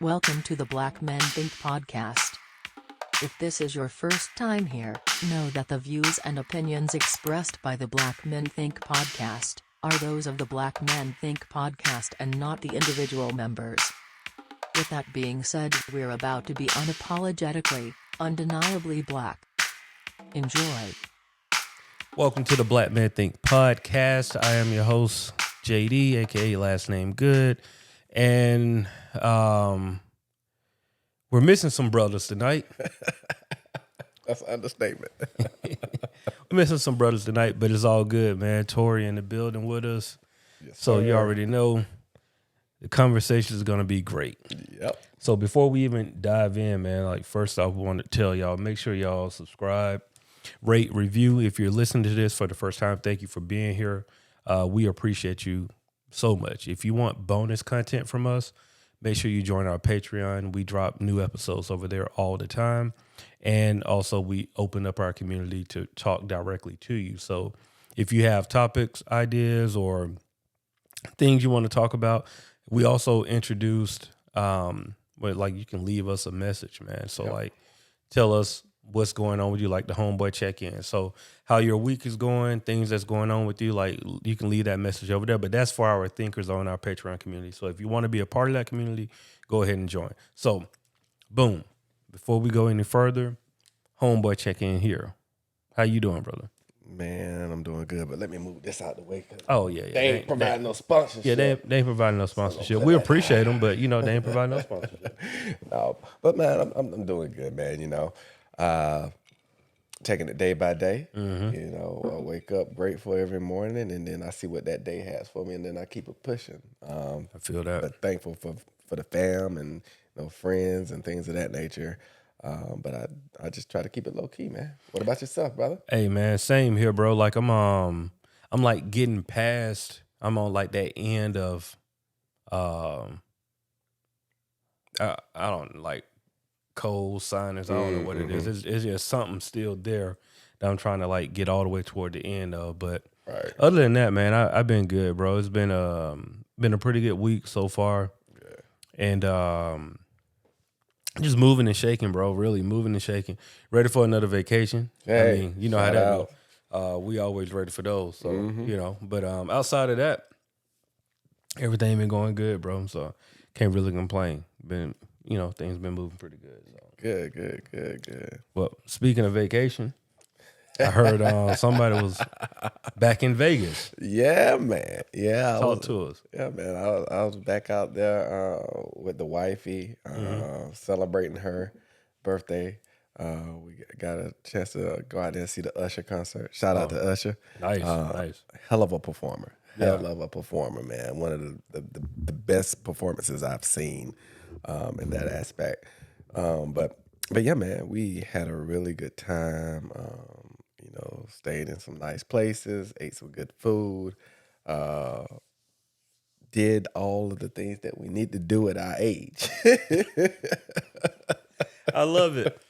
Welcome to the Black Men Think podcast. If this is your first time here, know that the views and opinions expressed by the Black Men Think podcast are those of the Black Men Think podcast and not the individual members. With that being said, we're about to be unapologetically, undeniably black. Enjoy. Welcome to the Black Men Think podcast. I am your host, JD, aka last name Good. And we're missing some brothers tonight. That's an understatement. We're missing some brothers tonight, but it's all good, man. Torri in the building with us. Yes, so sir. you already know the conversation is going to be great. Yep. So before we even dive in, man, like first off, we want to tell y'all, make sure y'all subscribe, rate, review. If you're listening to this for the first time, thank you for being here. We appreciate you so much. If you want bonus content from us, make sure you join our Patreon. We drop new episodes over there all the time. And also we open up our community to talk directly to you. So if you have topics, ideas, or things you want to talk about, we also introduced, like you can leave us a message, man. So like tell us what's going on with you, like the homeboy check-in. So how your week is going, things that's going on with you, like you can leave that message over there. But that's for our thinkers on our Patreon community. So if you want to be a part of that community, go ahead and join. So, boom. Before we go any further, homeboy check-in here. How you doing, brother? Man, I'm doing good, but let me move this out the way. Oh, yeah. They ain't providing no sponsorship. Yeah, they ain't providing no sponsorship. We appreciate them, but, they ain't providing no sponsorship. No, but, man, I'm doing good, man, taking it day by day. Mm-hmm. I wake up grateful every morning, and then I see what that day has for me, and then I keep it pushing. I feel that. But thankful for the fam and friends and things of that nature. But I just try to keep it low key, man. What about yourself, brother? Hey, man, same here, bro. Like I'm like getting past. I'm on like that end of, I don't like cold sinus. I don't know what it is. It's just something still there that I'm trying to like get all the way toward the end of. But Right. other than that, man, I've been good, bro. It's been a pretty good week so far. Yeah. And just moving and shaking, bro. Really moving and shaking. Ready for another vacation. Hey, I mean, you know how shout that out. goes. We always ready for those. So, But outside of that, everything been going good, bro. So can't really complain. Been, things been moving pretty good. So. Good. Well, speaking of vacation, I heard somebody was back in Vegas. Yeah, man. Yeah, Talk to us. Yeah, man. I was back out there with the wifey, celebrating her birthday. We got a chance to go out there and see the Usher concert. Shout out to Usher. Nice. Hell of a performer. Yeah. Hell of a performer, man. One of the best performances I've seen in that aspect. But yeah, man, we had a really good time. Stayed in some nice places, ate some good food, did all of the things that we need to do at our age. I love it.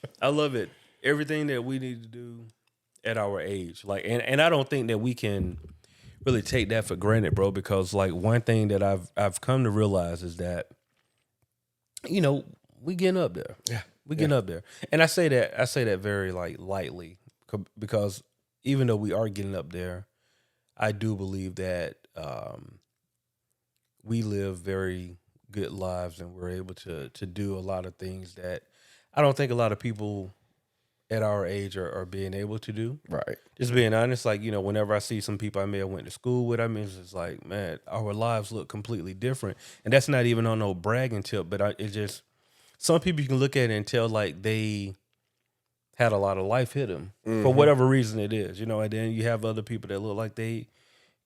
Everything that we need to do at our age. Like, and I don't think that we can really take that for granted, bro, because like one thing that I've come to realize is that, we getting up there. Yeah. We getting up there. And I say that very like lightly because even though we are getting up there, I do believe that we live very good lives and we're able to do a lot of things that I don't think a lot of people at our age are being able to do. Right. Just being honest, like, whenever I see some people I may have went to school with, it's just like, man, our lives look completely different. And that's not even on no bragging tip, but it's just, some people you can look at it and tell like they had a lot of life hit them for whatever reason it is, and then you have other people that look like they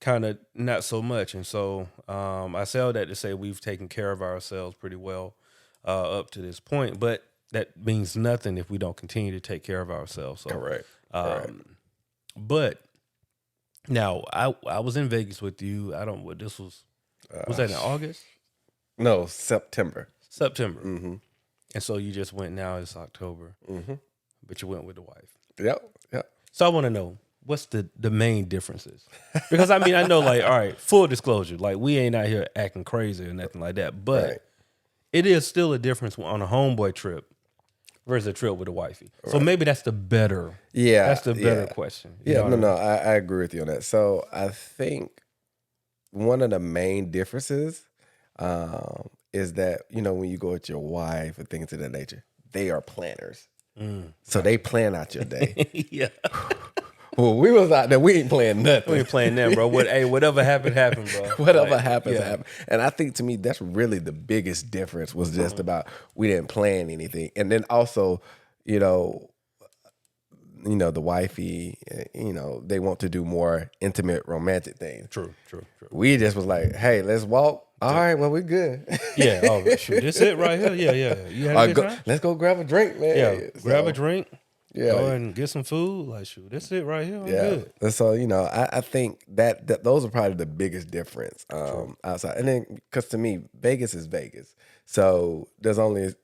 kind of not so much. And so I say all that to say we've taken care of ourselves pretty well up to this point, but that means nothing if we don't continue to take care of ourselves. So, Correct. But now I was in Vegas with you. This was that in August? No, September. September. And so you just went, now it's October, but you went with the wife. Yep. So I want to know, what's the main differences? Because I know, like, all right, full disclosure, like we ain't out here acting crazy or nothing like that, but it is still a difference on a homeboy trip versus a trip with a wifey. So maybe that's the better. Yeah, That's the better question. You Yeah, know no, what I mean? I agree with you on that. So I think one of the main differences is that, you know, when you go with your wife and things of that nature, they are planners. So they plan out your day. Yeah. Well, we was out there, we ain't playing nothing. We ain't playing that, bro. Whatever happened, bro. Whatever happens, happens. And I think to me, that's really the biggest difference was just about we didn't plan anything. And then also, you know, the wifey, they want to do more intimate, romantic things. True. We just was like, hey, let's walk. All right, well, we're good. Yeah. Oh, shoot. This it right here. Yeah. You had a good time? Let's go grab a drink, man. Yeah. Grab a drink. Yeah. Go and get some food. Like, shoot, this it right here. I'm Yeah. good. And so, I think that those are probably the biggest difference outside. And then, because to me, Vegas is Vegas. So there's only,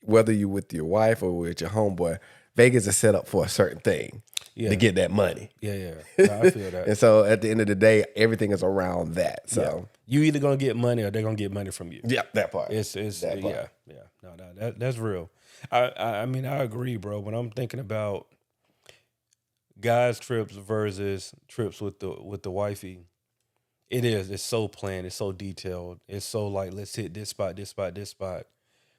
whether you with your wife or with your homeboy, Vegas is set up for a certain thing to get that money. Yeah. No, I feel that. And so at the end of the day, everything is around that. So you either gonna get money or they're gonna get money from you. yeah, that part. It's that part. Yeah. No, that's real. I mean, I agree, bro. When I'm thinking about guys' trips versus trips with the wifey, it's so planned, it's so detailed, it's so like, let's hit this spot,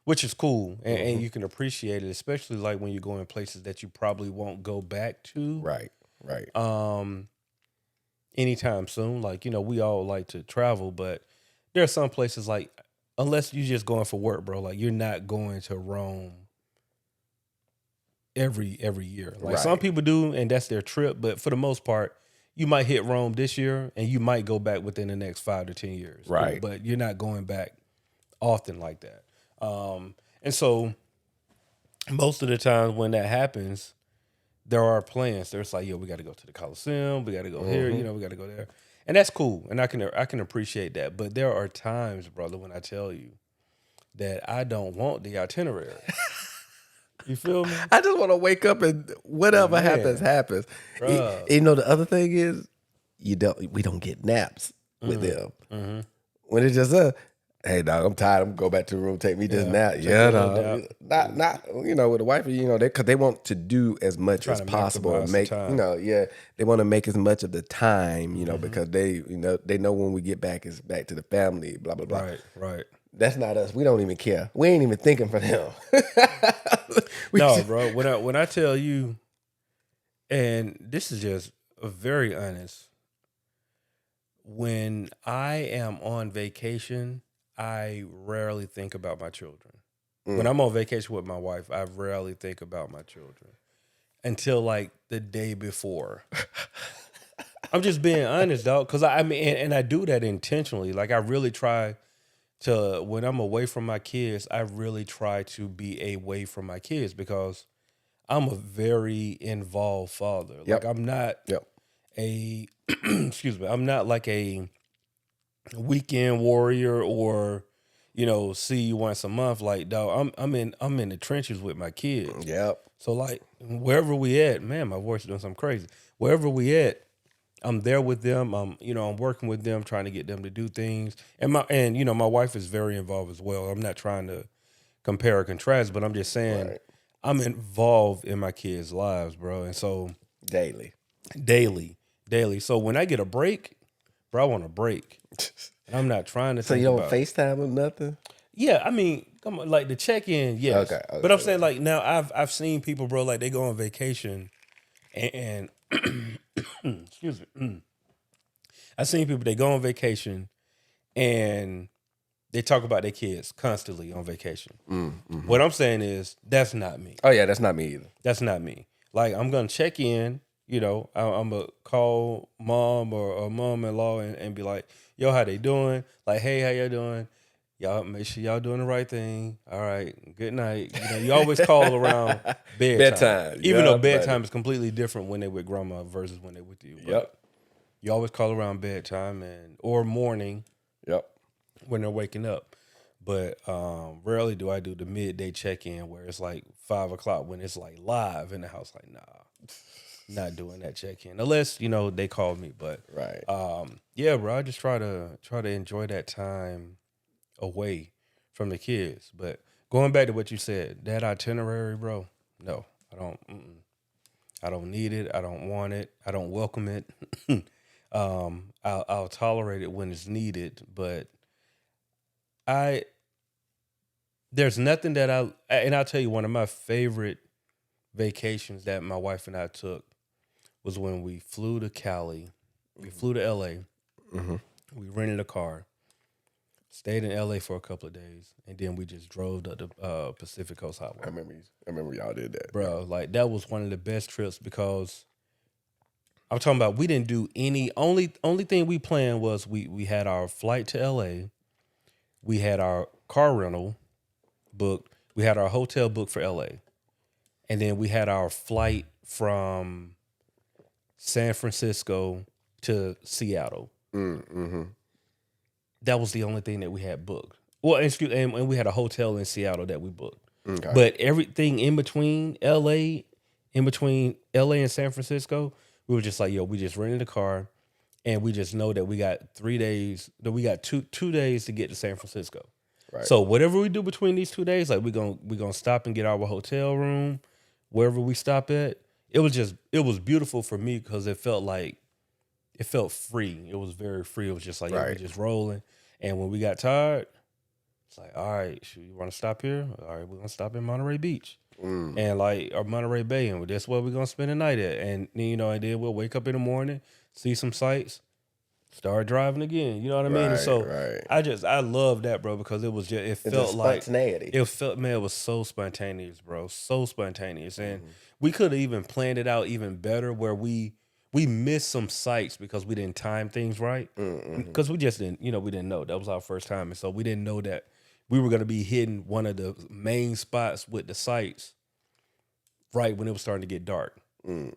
which is cool, and you can appreciate it, especially like when you're going places that you probably won't go back to. Right. Anytime soon. Like, we all like to travel, but there are some places like, unless you're just going for work, bro, like you're not going to Rome every year. Like some people do, and that's their trip, but for the most part, you might hit Rome this year and you might go back within the next 5 to 10 years. Right. But you're not going back often like that. And so most of the times when that happens, there are plans. There's like, we got to go to the Coliseum. We got to go here. We got to go there. And that's cool. And I can appreciate that. But there are times, brother, when I tell you that I don't want the itinerary. You feel me? I just want to wake up and whatever happens. The other thing is we don't get naps with them. When it's just hey dog, I'm tired. I'm gonna go back to the room, take me this nap. Yeah, dog. Not with the wifey, because they want to do as much as possible and make they want to make as much of the time, because they know when we get back it's back to the family, blah blah blah. Right. That's not us. We don't even care. We ain't even thinking for them. No, bro. When I tell you, and this is just very honest, when I am on vacation, I rarely think about my children. When I'm on vacation with my wife, I rarely think about my children until like the day before. I'm just being honest, dog. Because I mean, and I do that intentionally. Like I really try to, when I'm away from my kids, I really try to be away from my kids because I'm a very involved father. Yep. Like I'm not I'm not like a weekend warrior or, see you once a month. Like, dog, I'm in the trenches with my kids. Yep. So like wherever we at, man, my voice is doing something crazy. Wherever we at, I'm there with them. I'm working with them, trying to get them to do things. And my wife is very involved as well. I'm not trying to compare or contrast, but I'm just saying I'm involved in my kids' lives, bro. And so daily. So when I get a break, bro, I want a break. I'm not trying to. So you don't FaceTime or nothing? Yeah, I mean, come on, like the check-in, yes. Okay, but I'm saying like now I've seen people, bro, like they go on vacation and excuse me. I've seen people, they go on vacation and they talk about their kids constantly on vacation. What I'm saying is that's not me. Oh yeah, that's not me either. That's not me. Like I'm gonna check in, I'm gonna call mom or mom-in-law and be like, yo, how they doing? Like, hey, how y'all doing? Y'all make sure y'all doing the right thing. All right, good night. You always call around bedtime. Even though bedtime is completely different when they're with grandma versus when they're with you. Yep. You always call around bedtime or morning. Yep. When they're waking up. But rarely do I do the midday check-in where it's like 5 o'clock when it's like live in the house. Like, nah, not doing that check-in unless they call me. But yeah, bro, I just try to enjoy that time away from the kids. But going back to what you said, that itinerary, bro, no, I don't. I don't need it. I don't want it. I don't welcome it. I'll tolerate it when it's needed, but there's nothing that and I'll tell you, one of my favorite vacations that my wife and I took was when we flew to Cali. We flew to LA. Mm-hmm. We rented a car, stayed in LA for a couple of days, and then we just drove to the Pacific Coast Highway. I remember y'all did that, Bro. Like, that was one of the best trips because I'm talking about we didn't do any. Only thing we planned was we had our flight to LA, we had our car rental booked, we had our hotel booked for LA, and then we had our flight from San Francisco to Seattle. Mm-hmm. That was the only thing that we had booked. Well, and we had a hotel in Seattle that we booked. Okay. But everything in between LA and San Francisco, we were just like, yo, we just rented a car, and we just know that we got 3 days, that we got two days to get to San Francisco. Right. So whatever we do between these 2 days, like we're gonna stop and get our hotel room, wherever we stop at. It was beautiful for me because it felt free. It was very free. It was just like, yeah, we just rolling. And when we got tired, it's like, all right, you want to stop here? All right, we're gonna stop in Monterey Beach. And or Monterey Bay, and that's where we're gonna spend the night at. And and then we'll wake up in the morning, see some sights, start driving again. You know what I mean? And so I love that, bro, because it felt like spontaneity. It was so spontaneous, bro. So spontaneous. And we could have even planned it out even better where we missed some sights because we didn't time things right. Because we just didn't, we didn't know. That was our first time. And so we didn't know that we were going to be hitting one of the main spots with the sights right when it was starting to get dark. And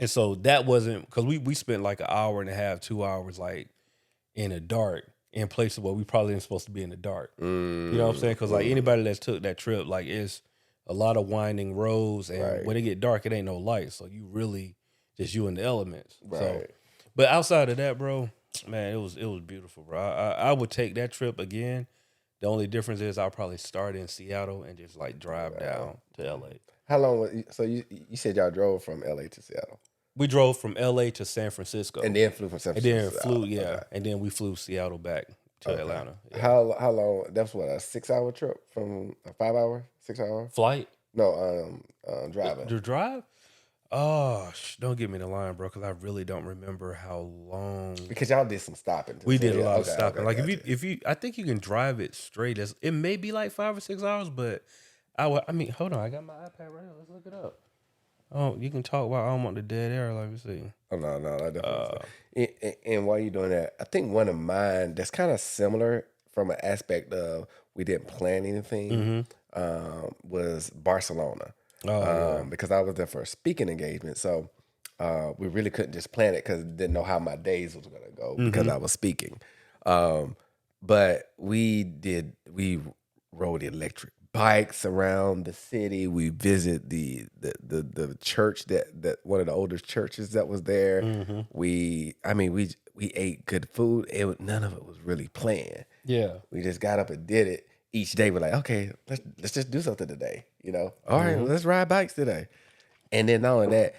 so that wasn't, because we spent like an hour and a half, 2 hours like in the dark in places where we probably ain't supposed to be in the dark. You know what I'm saying? Because like anybody that's took that trip, like it's a lot of winding roads, and when it get dark, it ain't no light. So you really just you in the elements. So, but outside of that, bro, man, it was beautiful, bro. I would take that trip again. The only difference is I'll probably start in Seattle and just like drive down to LA. How long? So you said y'all drove from LA to Seattle? We drove from LA to San Francisco, and then flew from San Francisco. And then flew, and then we flew Seattle back to Atlanta. Yeah. How long? That's what, a 6-hour trip from a 5-hour, 6-hour flight? No, driving. The drive? Oh, don't get me the line, bro, because I really don't remember how long. Because y'all did some stopping. We did a lot of stopping. Like if you, I think you can drive it straight. It may be like 5 or 6 hours, but I mean, hold on, I got my iPad right here. Let's look it up. Oh, you can talk while I don't want the dead air. Let me see. Oh no, I definitely. And while you're doing that, I think one of mine that's kind of similar from an aspect of we didn't plan anything was Barcelona. Because I was there for a speaking engagement, so we really couldn't just plan it because didn't know how my days was gonna go because I was speaking. But we rode electric bikes around the city. We visited the church that one of the oldest churches that was there. We ate good food. None of it was really planned. Yeah, we just got up and did it. Each day we're like, okay, let's just do something today. All right, let's ride bikes today. And then not only that,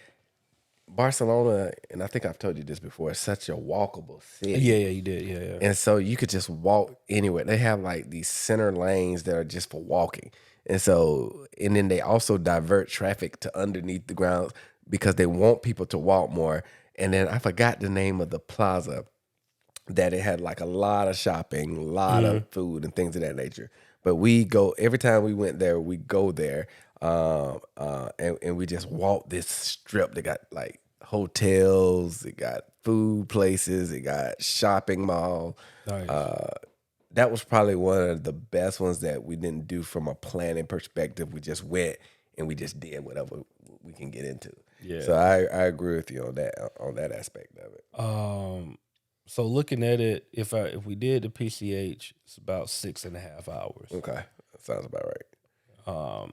Barcelona, and I think I've told you this before, it's such a walkable city. Yeah, you did. Yeah. And so you could just walk anywhere. They have like these center lanes that are just for walking. And then they also divert traffic to underneath the ground because they want people to walk more. And then I forgot the name of the plaza that it had like a lot of shopping, a lot of food and things of that nature. But we go, every time we went there, we go there and we just walk this strip that got like hotels, it got food places, it got shopping mall. Nice. That was probably one of the best ones that we didn't do from a planning perspective. We just went and we just did whatever we can get into. Yeah. So I agree with you on that aspect of it. So looking at it, if we did the PCH, it's about 6.5 hours. Okay, that sounds about right.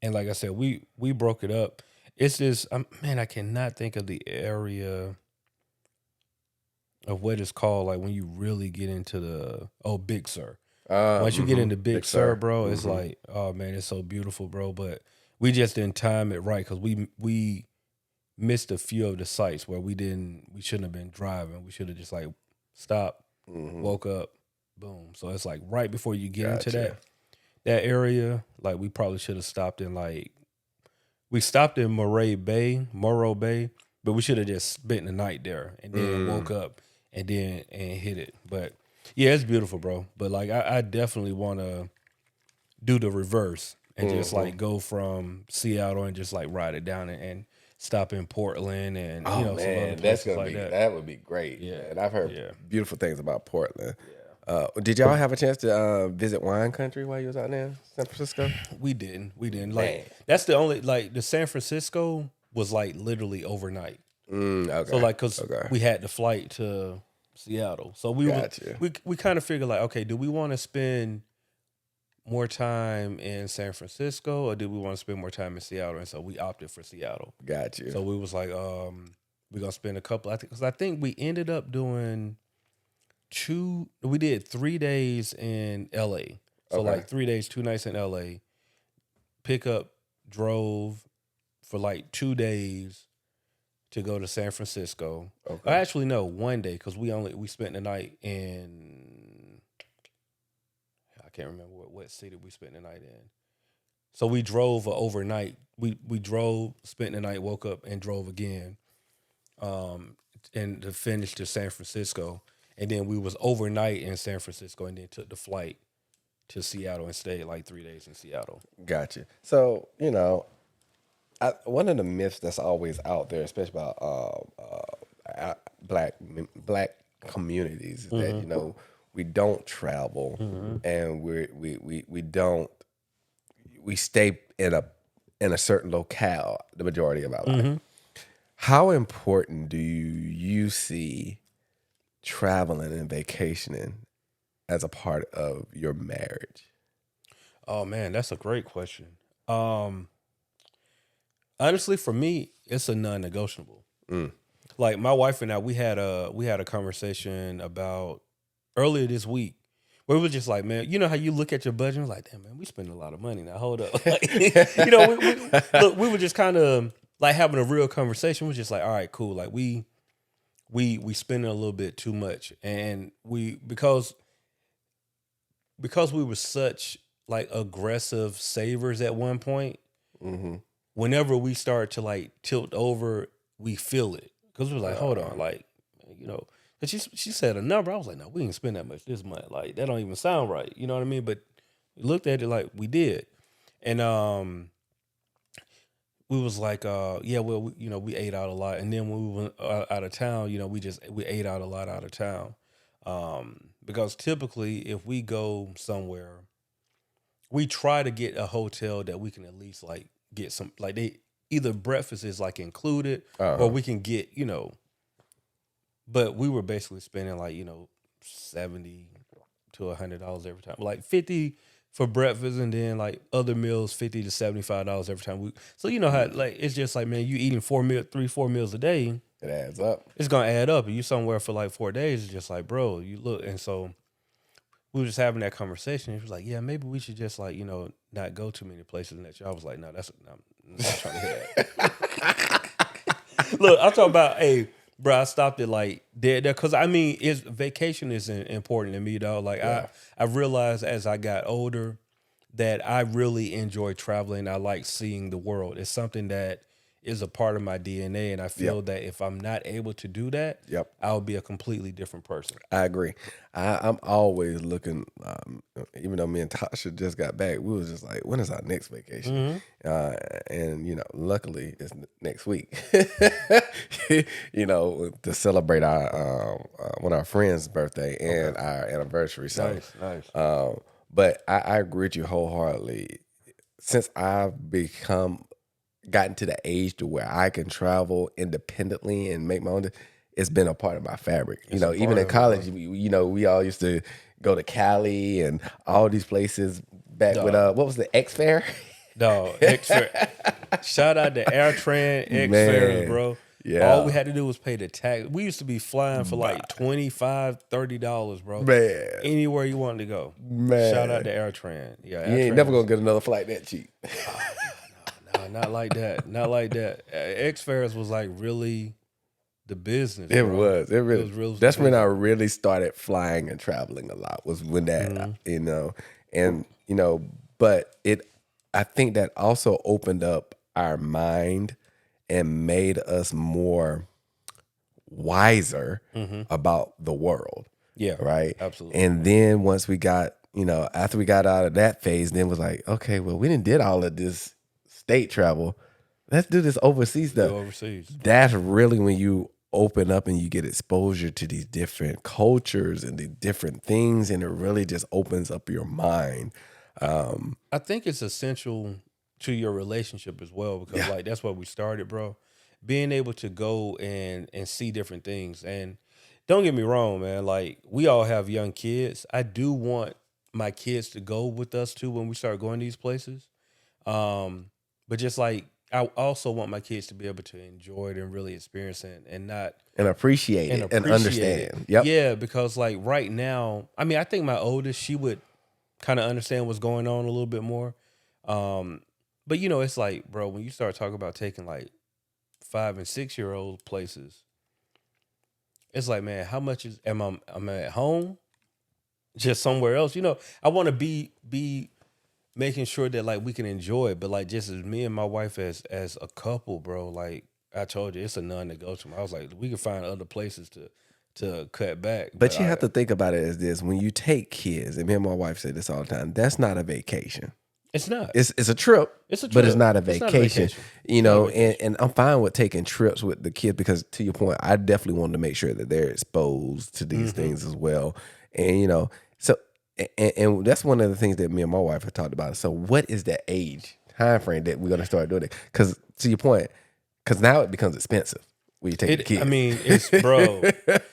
And like I said, we broke it up. It's just, I cannot think of the area of what it's called. Like when you really get into Big Sur. Once you get into Big Sur, Sur. bro, it's like, oh man, it's so beautiful, bro. But we just didn't time it right because we missed a few of the sites where we shouldn't have been driving. We should have just like stopped, woke up, boom. So it's like right before you get into that area, like we probably should have stopped in we stopped in Morro Bay, but we should have just spent the night there and then woke up and hit it. But yeah, it's beautiful, bro. But like I definitely want to do the reverse and just like go from Seattle and just like ride it down and stop in Portland and some other places like that. That would be great. Yeah, and I've heard yeah. beautiful things about Portland. Did y'all have a chance to visit wine country while you was out there in San Francisco? We didn't. Man. Like that's the only the San Francisco was like literally overnight. Okay. So like because we had the flight to Seattle, so we kind of figured like, okay, do we want to spend more time in San Francisco or do we want to spend more time in Seattle? And so we opted for Seattle. Got you. So we was like, we're gonna spend a couple. Because I think we ended up doing we did 3 days in LA. So like 3 days, 2 nights in LA. Pick up, drove for like 2 days to go to San Francisco. Okay. Actually, no, 1 day because we spent the night in, I can't remember what city we spent the night in. So we drove overnight. We drove, spent the night, woke up, and drove again, and to finish to San Francisco. And then we was overnight in San Francisco, and then took the flight to Seattle and stayed like 3 days in Seattle. Gotcha. So one of the myths that's always out there, especially about black communities, is that we don't travel and we stay in a certain locale the majority of our life. How important do you see traveling and vacationing as a part of your marriage? Oh man, that's a great question. Honestly, for me, it's a non-negotiable. Like my wife and I, we had a conversation about earlier this week where we were just like, man, you know how you look at your budget and like, damn man, we spending a lot of money now. Hold up, we were just kind of like having a real conversation. We're just like, all right, cool. Like we spending a little bit too much, and because we were such like aggressive savers at one point. Whenever we start to like tilt over, we feel it because we was like, hold on, like because she said a number. I was like, no, we didn't spend that much this month. Like that don't even sound right. You know what I mean? But we looked at it like we did, and we was like, we ate out a lot, and then when we went out of town, we ate out a lot out of town, because typically if we go somewhere, we try to get a hotel that we can at least like get some like either breakfast is like included or we can get but we were basically spending like $70 to $100 every time, like $50 for breakfast, and then like other meals $50 to $75 every time. So you know how like it's just like, man, you eating 4 meals a day, it adds up. It's gonna add up. And you somewhere for like 4 days, it's just like, bro, you look. And so we were just having that conversation. He was like, yeah, maybe we should just like not go too many places. And I was like, no, I'm not trying to hear that. Look, I'm talking about, hey, bro, I stopped it like dead there because I mean, vacation is important to me, though. Like I realized as I got older that I really enjoy traveling. I like seeing the world. It's something that is a part of my DNA, and I feel that if I'm not able to do that, I'll be a completely different person. I agree. I'm always looking. Even though me and Tasha just got back, we was just like, when is our next vacation? And luckily it's next week. To celebrate our one of our friends' birthday and our anniversary. So nice. But I agree with you wholeheartedly. Since I've gotten to the age to where I can travel independently and make my own, it's been a part of my fabric. Even in college, we all used to go to Cali and all these places back with what was the X Fair? X Fair. Shout out to AirTran X Fair, bro. Yeah. All we had to do was pay the tax. We used to be flying for like $25, $30, bro. Man. Anywhere you wanted to go. Man. Shout out to AirTran. Yeah, You ain't never going to get another flight that cheap. No, not like that. Not like that. X-Fares was like really the business. It bro. was. It really. was real That's when business. I really started flying and traveling a lot. Was when that but I think that also opened up our mind and made us more wiser about the world. Yeah, Right. absolutely. And then once we got, after we got out of that phase, then was like, okay, well, we didn't did all of this state travel. Let's do this overseas stuff. Go overseas. That's really when you open up and you get exposure to these different cultures and the different things, and it really just opens up your mind. I think it's essential to your relationship as well because like that's where we started, bro. Being able to go and see different things. And don't get me wrong, man, like we all have young kids. I do want my kids to go with us too when we start going to these places. But just like I also want my kids to be able to enjoy it and really experience it and not And appreciate it and understand. it. Yep. Yeah, because like right now, I mean, I think my oldest, she would kind of understand what's going on a little bit more. But it's like, bro, when you start talking about taking like 5 and 6 year old places, it's like, man, how much am I at home? Just somewhere else? I want to be making sure that like we can enjoy it, but like just as me and my wife as a couple, bro, like I told you, it's a non-negotiable. I was like, we can find other places to cut back. But you have to think about it as this: when you take kids, and me and my wife say this all the time, that's not a vacation. It's not. It's a trip. It's a trip, but it's not a It's vacation. not a vacation. And I'm fine with taking trips with the kids because, to your point, I definitely wanted to make sure that they're exposed to these things as well. And so and that's one of the things that me and my wife have talked about. So, what is that age time frame that we're going to start doing it? Because to your point, because now it becomes expensive when you take the kids. I mean, it's bro.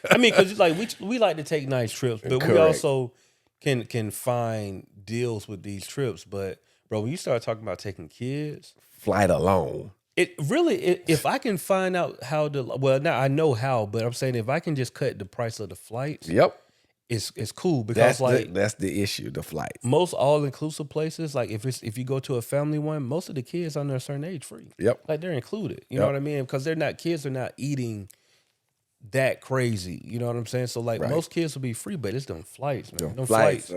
I mean, because like we like to take nice trips, but we also can find deals with these trips. But bro, when you start talking about taking kids, flight alone. It really, if I can find out how to, well, now I know how, but I'm saying if I can just cut the price of the flights, Yep, it's cool because that's the issue, the flights. Most all inclusive places, like if you go to a family one, most of the kids under a certain age free. Yep, like they're included. You know what I mean? Because kids are not eating that crazy. You know what I'm saying? So like most kids will be free, but it's them flights, man. Them flights.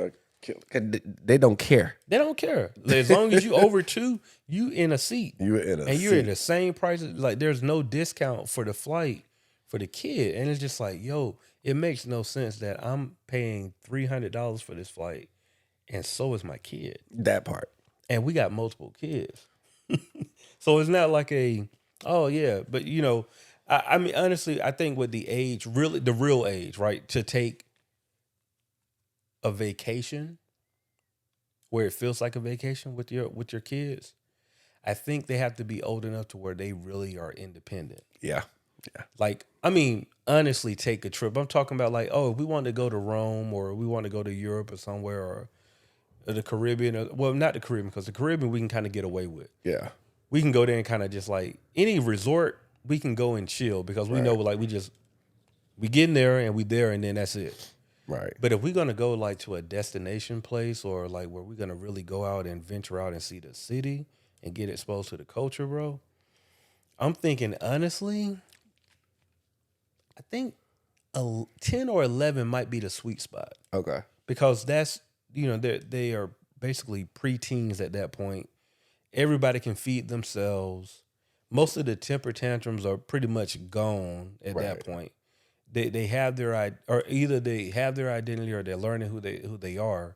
They don't care. They don't care. As long as you over 2, you in a seat. You're in the same price. Like there's no discount for the flight for the kid. And it's just like, yo, it makes no sense that I'm paying $300 for this flight and so is my kid. That part. And we got multiple kids. So it's not like oh yeah. But I mean, honestly, I think with the age, really the real age, right, to take a vacation where it feels like a vacation with your kids, I think they have to be old enough to where they really are independent. Yeah. Like, I mean, honestly, take a trip. I'm talking about like, oh, if we want to go to Rome or we want to go to Europe or somewhere or the Caribbean. Well, not the Caribbean, because the Caribbean we can kind of get away with. Yeah. We can go there and kind of just like any resort, we can go and chill because we know like we get in there and we there and then that's it. Right. But if we're gonna go like to a destination place or like where we're gonna really go out and venture out and see the city and get exposed to the culture, bro, I'm thinking honestly, I think 10 or 11 might be the sweet spot. Okay. Because that's they are basically preteens at that point. Everybody can feed themselves. Most of the temper tantrums are pretty much gone at that point. They have their or either they have their identity or they're learning who they are,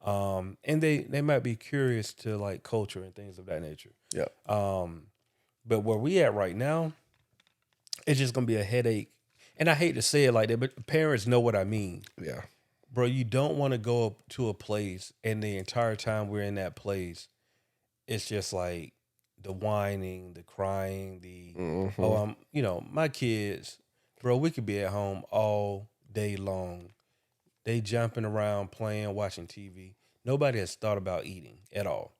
and they might be curious to like culture and things of that nature. Yeah. But where we at right now, it's just gonna be a headache. And I hate to say it like that, but parents know what I mean. Yeah. Bro, you don't want to go up to a place and the entire time we're in that place, it's just like the whining, the crying, my kids. Bro, we could be at home all day long. They jumping around, playing, watching TV. Nobody has thought about eating at all.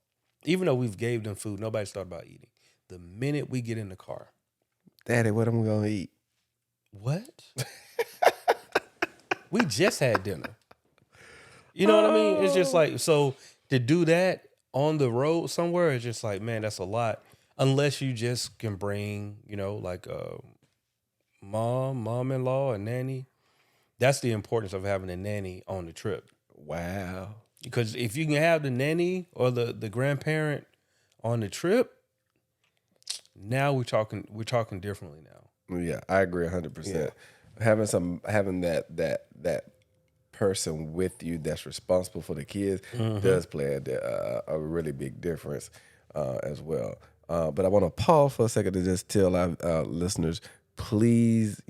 Even though we've gave them food, nobody's thought about eating. The minute we get in the car, Daddy, what am we gonna eat? What? We just had dinner. You know what I mean? It's just like, so to do that on the road somewhere, it's just like, man, that's a lot. Unless you just can bring, like mom-in-law, a nanny. That's the importance of having a nanny on the trip. Wow. Because if you can have the nanny or the grandparent on the trip, now we're talking differently now. Yeah, I agree 100%. Having that person with you that's responsible for the kids does play a really big difference as well. But I want to pause for a second to just tell our listeners, please,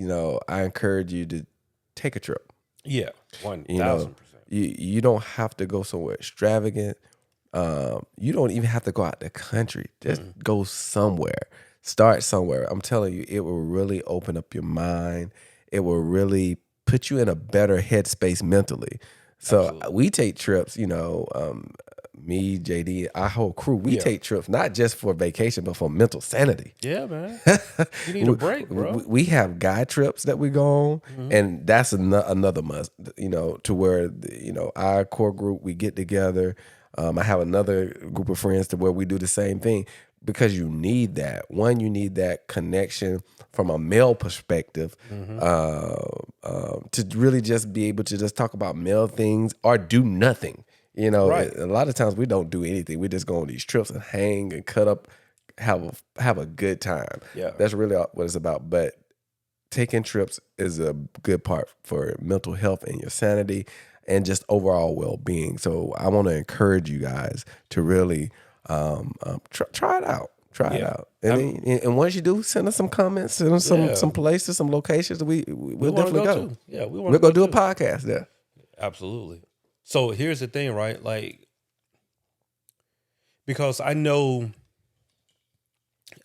I encourage you to take a trip. Yeah, 1,000%. You don't have to go somewhere extravagant. You don't even have to go out the country. Just go somewhere. Start somewhere. I'm telling you, it will really open up your mind. It will really put you in a better headspace mentally. So Absolutely. we take trips, me, JD, our whole crew, we take trips, not just for vacation, but for mental sanity. Yeah, man. You need a break, bro. We have guy trips that we go on, and that's another must, to where, our core group, we get together. I have another group of friends to where we do the same thing, because you need that. One, you need that connection from a male perspective to really just be able to just talk about male things or do nothing. Right. A lot of times we don't do anything. We just go on these trips and hang and cut up, have a good time. Yeah. That's really what it's about. But taking trips is a good part for mental health and your sanity and just overall well-being. So I want to encourage you guys to really try it out. Try it out. And once you do, send us some comments, send us some places, some locations. We'll definitely go. Too. Yeah, we'll go do a podcast there. Absolutely. So here's the thing, right? Like, because I know,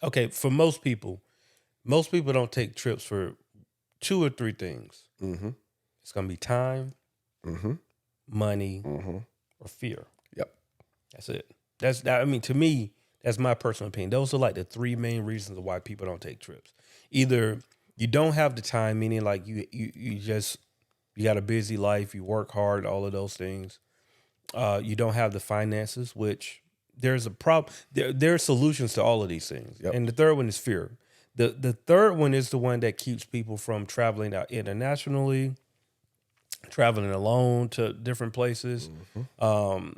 okay, for most people don't take trips for 2 or 3 things. Mm-hmm. It's going to be time, money, or fear. Yep. That's it. I mean, to me, that's my personal opinion. Those are like the 3 main reasons why people don't take trips. Either you don't have the time, meaning like you got a busy life, you work hard, all of those things. You don't have the finances, which there's a problem. There are solutions to all of these things. Yep. And the third one is fear. The third one is the one that keeps people from traveling out internationally, traveling alone to different places. I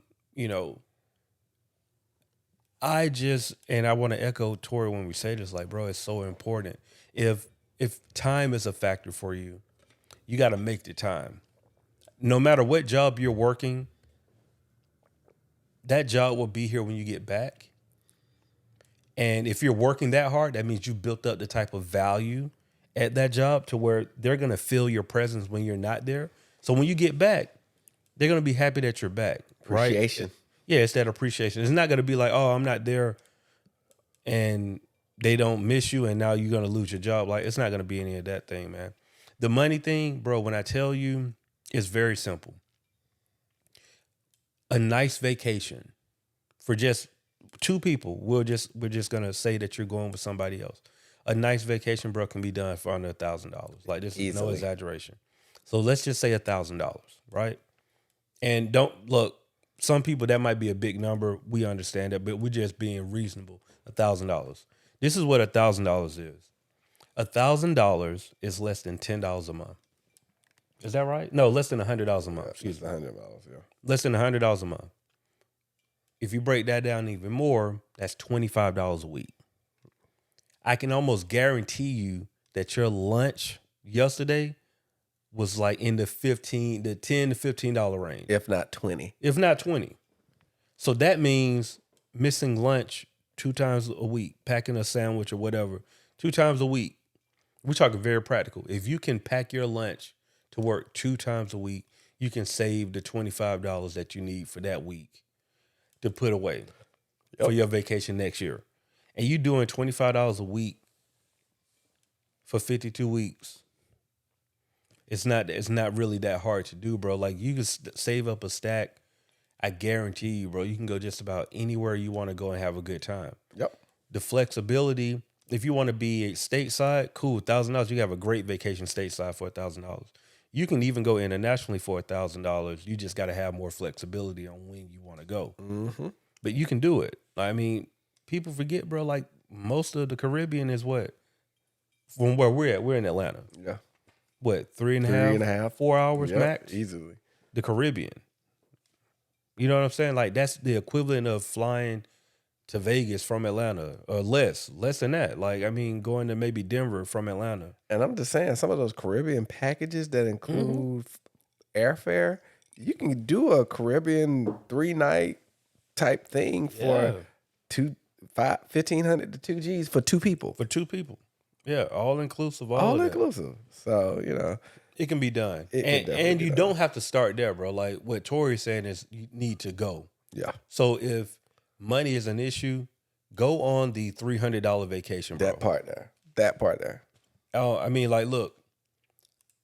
want to echo Torri when we say this, like, bro, it's so important. If time is a factor for you, you got to make the time. No matter what job you're working, that job will be here when you get back. And if you're working that hard, that means you built up the type of value at that job to where they're going to feel your presence when you're not there. So when you get back, they're going to be happy that you're back. Appreciation. Right? Yeah, it's that appreciation. It's not going to be like, oh, I'm not there and they don't miss you and now you're going to lose your job. Like, it's not going to be any of that thing, man. The money thing, bro, when I tell you, it's very simple. A nice vacation for just 2 people. We're just going to say that you're going with somebody else. A nice vacation, bro, can be done for under $1,000. Like, this is no exaggeration. So let's just say $1,000, right? And don't look, some people that might be a big number. We understand that, but we're just being reasonable. $1,000. This is what $1,000 is. $1,000 is less than $10 a month. Is that right? No, less than $100 a month. Excuse me. $100, yeah. Less than $100 a month. If you break that down even more, that's $25 a week. I can almost guarantee you that your lunch yesterday was like in the $10 to $15 range. If not 20. If not 20. So that means missing lunch 2 times a week, packing a sandwich or whatever, 2 times a week. We're talking very practical. If you can pack your lunch to work 2 times a week, you can save the $25 that you need for that week to put away for your vacation next year. And you doing $25 a week for 52 weeks. It's not really that hard to do, bro. Like, you can save up a stack. I guarantee you, bro, you can go just about anywhere you want to go and have a good time. Yep. The flexibility if you want to be stateside, cool, $1,000. You have a great vacation stateside for $1,000. You can even go internationally for $1,000. You just got to have more flexibility on when you want to go. Mm-hmm. But you can do it. I mean, people forget, bro. Like most of the Caribbean is what from where we're at. We're in Atlanta. Yeah. What, 3.5, 3.5, 4 hours Yep, max? easily. The Caribbean. You know what I'm saying? Like that's the equivalent of flying to Vegas from Atlanta, or less than that. Like I mean, going to maybe Denver from Atlanta. And I'm just saying, some of those Caribbean packages that include airfare, you can do a Caribbean 3-night type thing for $1,500 to $2,000 for 2 people. For 2 people. Yeah, all inclusive. All of inclusive. So, you know. It can be done. It can definitely and be you done. don't have to start there, bro. Like what Torri's saying is you need to go. Yeah. So if money is an issue, go on the $300 vacation, bro. That part there. Oh, I mean, like, look,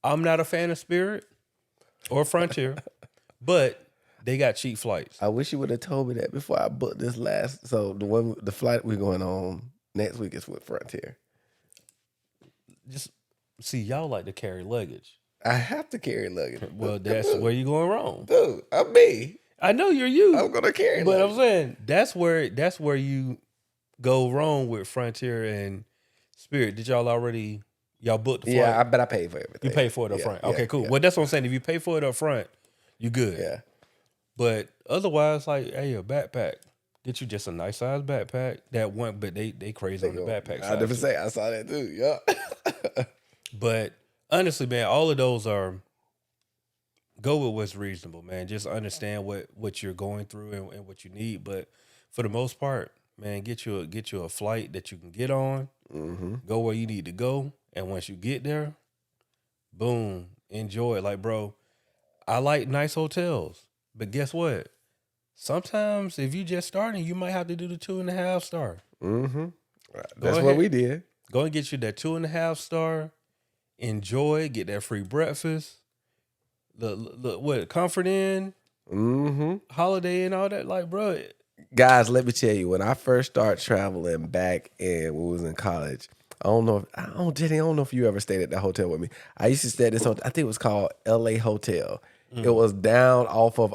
I'm not a fan of Spirit or Frontier, but they got cheap flights. I wish you would have told me that before I booked this last. So the flight we're going on next week is with Frontier. Just see, y'all like to carry luggage. I have to carry luggage. Well, that's where you're going wrong. Dude, I'm me. I know you're you. I'm gonna carry But luggage. I'm saying that's where you go wrong with Frontier and Spirit. Did y'all booked the flight? Yeah, but I paid for everything. You pay for it up front. Okay, cool. Yeah. Well, that's what I'm saying. If you pay for it up front, you good. Yeah. But otherwise, like, hey, a backpack. Get you just a nice size backpack. That one, but they crazy on the backpack I side. never too. say I saw that too. Yeah. But honestly, man, all of those are go with what's reasonable, man. Just understand what you're going through and what you need. But for the most part, man, get you a flight that you can get on. Mm-hmm. Go where you need to go, and once you get there, boom, enjoy it. Like, bro, I like nice hotels, but guess what? Sometimes if you just starting, you might have to do the 2.5 star. Mm-hmm. That's what we did. Go and get you that 2.5 star. Enjoy, get that free breakfast. The Comfort Inn, Holiday Inn, all that. Like, bro, Guys, let me tell you, when I first started traveling back when we was in college, Jenny, I don't know if you ever stayed at that hotel with me. I used to stay at this hotel. I think it was called LA Hotel. It was down off of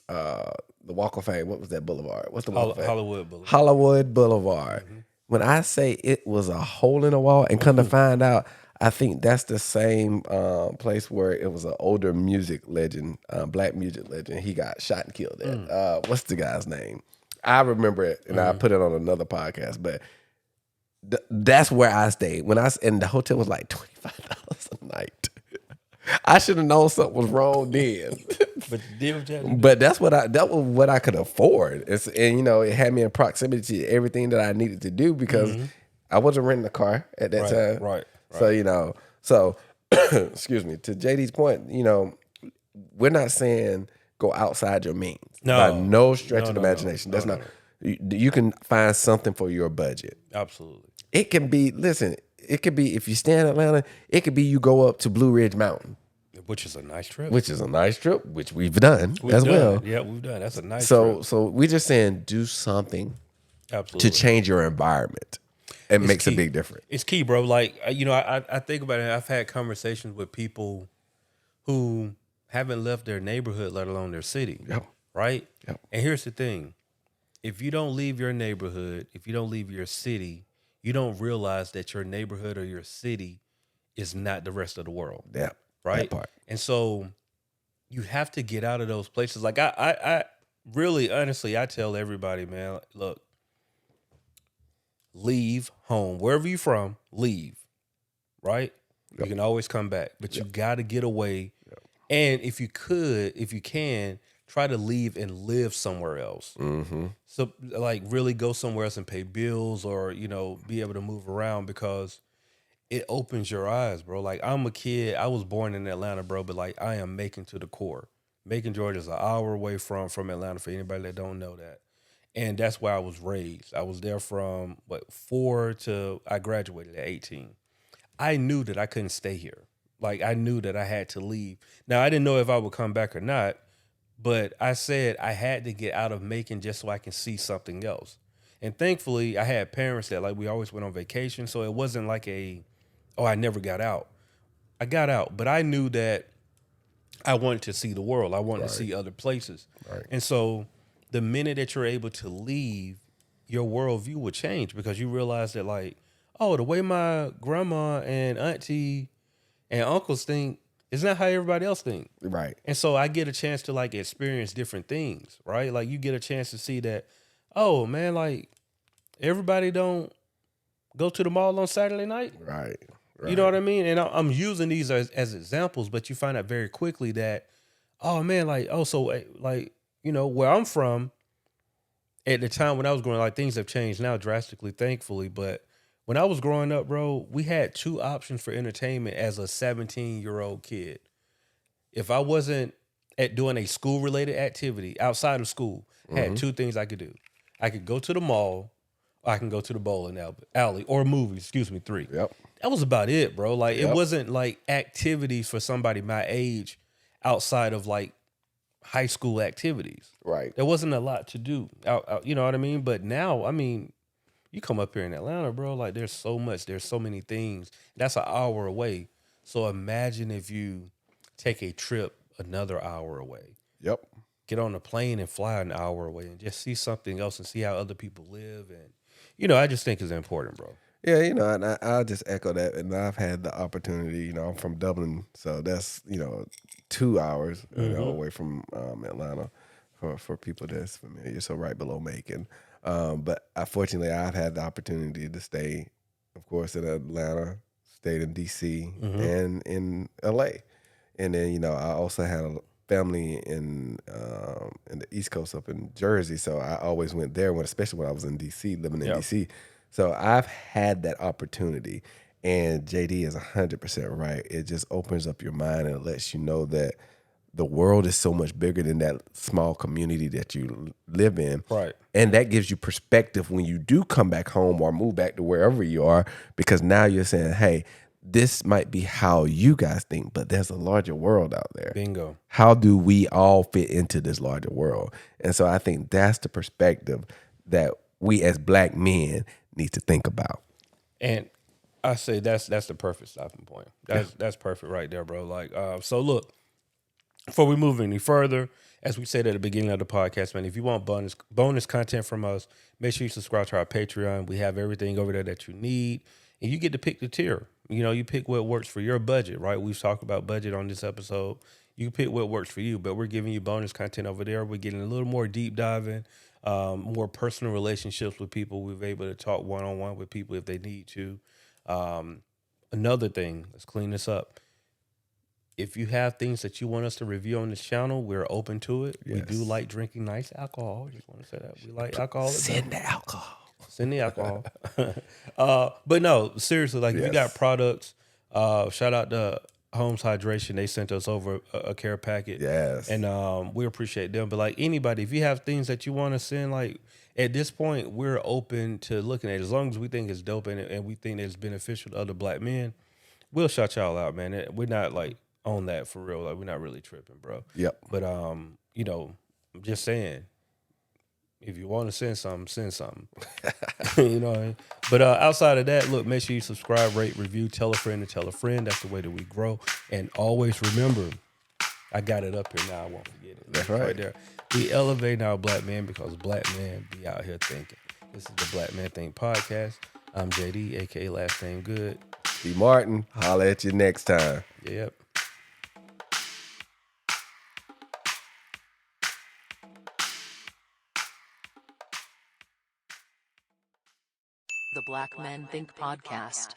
the Walk of Fame. What was that boulevard? What's the Walk of Fame? Hollywood Boulevard. Hollywood Boulevard. When I say it was a hole in the wall, and come to find out, I think that's the same place where it was an older music legend, black music legend. He got shot and killed at. What's the guy's name? I remember it, and I put it on another podcast. But that's where I stayed. And the hotel was like $25 a night. I should have known something was wrong then. But you did what you had to do. But that was what I could afford. And it had me in proximity to everything that I needed to do because I wasn't renting a car at that time. Right. So excuse me, to JD's point, we're not saying go outside your means. By no stretch of the imagination. That's not. You can find something for your budget. Absolutely. It can be, it could be, if you stay in Atlanta, it could be you go up to Blue Ridge Mountain. Which is a nice trip. Which we've done well. Yeah, we've done. That's a nice trip. trip. So we're just saying do something Absolutely. to change your environment. It makes key. a big difference. It's key, bro. Like, I think about it. I've had conversations with people who haven't left their neighborhood, let alone their city. Yep. Right? Yep. And here's the thing. If you don't leave your neighborhood, if you don't leave your city, you don't realize that your neighborhood or your city is not the rest of the world. Yeah. Right? That part. And so you have to get out of those places. Like I really, honestly, I tell everybody, man, look, leave home. Wherever you're from, leave. Right? Yep. You can always come back. But you got to get away. Yep. And if you can, try to leave and live somewhere else. Mm-hmm. So, like, really go somewhere else and pay bills or, be able to move around because it opens your eyes, bro. Like, I'm a kid. I was born in Atlanta, bro, but, like, I am Macon to the core. Macon, Georgia is an hour away from Atlanta for anybody that don't know that. And that's where I was raised. I was there from, 4 to I graduated at 18. I knew that I couldn't stay here. Like, I knew that I had to leave. Now, I didn't know if I would come back or not. But I said I had to get out of Macon just so I can see something else. And thankfully, I had parents that like we always went on vacation, so it wasn't like I never got out. I got out, but I knew that I wanted to see the world. I wanted to see other places. Right. And so the minute that you're able to leave, your worldview will change because you realize that like, oh, the way my grandma and auntie and uncles think is not how everybody else think. Right. And so I get a chance to like experience different things, right? Like you get a chance to see that, oh man, like everybody don't go to the mall on Saturday night. Right. You know what I mean? And I'm using these as examples, but you find out very quickly that, oh man, like, oh, so like, you know, where I'm from at the time when I was growing, like things have changed now drastically, thankfully. But when I was growing up, bro, we had two options for entertainment as a 17-year-old kid. If I wasn't at doing a school related activity outside of school, I had two things I could do. I could go to the mall, or I can go to the bowling alley or movies, excuse me, 3. Yep. That was about it, bro. Like it wasn't like activities for somebody my age outside of like high school activities. Right. There wasn't a lot to do. You know what I mean? But now, I mean, you come up here in Atlanta, bro, like there's so much, there's so many things. That's an hour away. So imagine if you take a trip another hour away. Yep. Get on a plane and fly an hour away and just see something else and see how other people live. And, you know, I just think it's important, bro. Yeah, you know, and I'll just echo that. And I've had the opportunity, you know, I'm from Dublin, so that's, you know, 2 hours you know, away from Atlanta for people that's familiar, so right below Macon. But fortunately, I've had the opportunity to stay, of course, in Atlanta, stayed in D.C., and in L.A. And then, you know, I also had a family in the East Coast up in Jersey, so I always went there, especially when I was in D.C., living in D.C., so I've had that opportunity, and JD is 100% right. It just opens up your mind and it lets you know that the world is so much bigger than that small community that you live in. Right. And that gives you perspective when you do come back home or move back to wherever you are, because now you're saying, hey, this might be how you guys think, but there's a larger world out there. Bingo. How do we all fit into this larger world? And so I think that's the perspective that we as Black men need to think about. And I say that's the perfect stopping point. That's perfect right there, bro. Like, so look, before we move any further, as we said at the beginning of the podcast, man, if you want bonus content from us, make sure you subscribe to our Patreon. We have everything over there that you need, and you get to pick the tier. You know, you pick what works for your budget, right? We've talked about budget on this episode. You pick what works for you, but we're giving you bonus content over there. We're getting a little more deep diving. More personal relationships with people. We're able to talk one-on-one with people if they need to. Another thing, let's clean this up. If you have things that you want us to review on this channel, we're open to it. Yes. We do like drinking nice alcohol. Just want to say that. We like alcohol. Send the alcohol. Send the alcohol. But no, seriously, like if you got products, shout out to Homes Hydration. They sent us over a care packet. Yes. And we appreciate them. But like anybody, if you have things that you want to send, like at this point, we're open to looking at it. As long as we think it's dope and we think it's beneficial to other Black men, we'll shout y'all out, man. We're not like on that for real. Like we're not really tripping, bro. Yep. But you know, I'm just saying, if you want to send something, send something. You know what I mean? But outside of that, look, make sure you subscribe, rate, review, tell a friend to tell a friend. That's the way that we grow. And always remember, I got it up here now. I won't forget it. That's right there. We elevate our Black men because Black men be out here thinking. This is the Black Men Think podcast. I'm JD, a.k.a. Last Name Good. B. Martin, holla at you next time. Yep. The Black Men Think podcast.